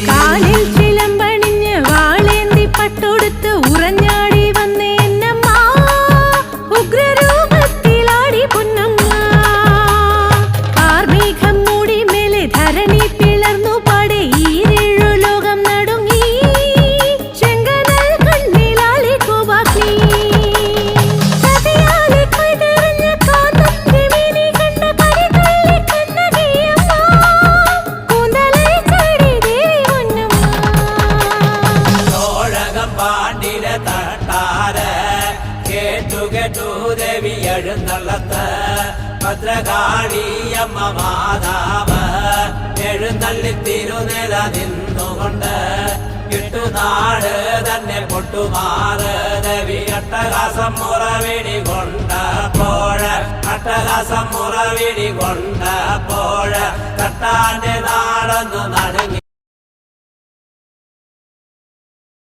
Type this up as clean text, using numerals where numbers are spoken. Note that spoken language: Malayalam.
കാലിൽ ചിലമ്പണിഞ്ഞ് വാളേന്തി പട്ടൊടുത്ത് ഉറഞ്ഞാടി വന്നേ എന്നമ്മ ഉഗ്രരൂപത്തിലാടി പൊന്നമ്മ കാർമേഘം മൂടി മേലെ ധരണി പിളർന്നു പാടെ ഈരേഴു ലോകം നടുങ്ങി ചെങ്കനൽ കണ്ണിലാളി കോപാഗ്നി സതിയാലെ കൊയ്തെറിഞ്ഞ കാന്തന്റെ മേനി കണ്ട കരിതുള്ളി കണ്ണകിയമ്മ കൂന്തലേ ചാടി ദേവി പൊന്നമ്മ ചോഴകം പാണ്ടിര തട്ടാര കേട്ടു കേട്ടു ദേവി എഴുന്നള്ളത്ത് ഭദ്രകാളിയമ്മ മാതാവ് എഴുന്നള്ളി തിരുനില നിന്നുകൊണ്ട് കിട്ടുനാട് തന്നെ പൊട്ടുമാറ് ദേവി അട്ടഹാസം മുറവിടി കൊണ്ടപ്പോഴ് അട്ടഹാസം മുറവിടി കൊണ്ടപ്പോഴ് തട്ടാന്റെ നാടൊന്നു നടുങ്ങി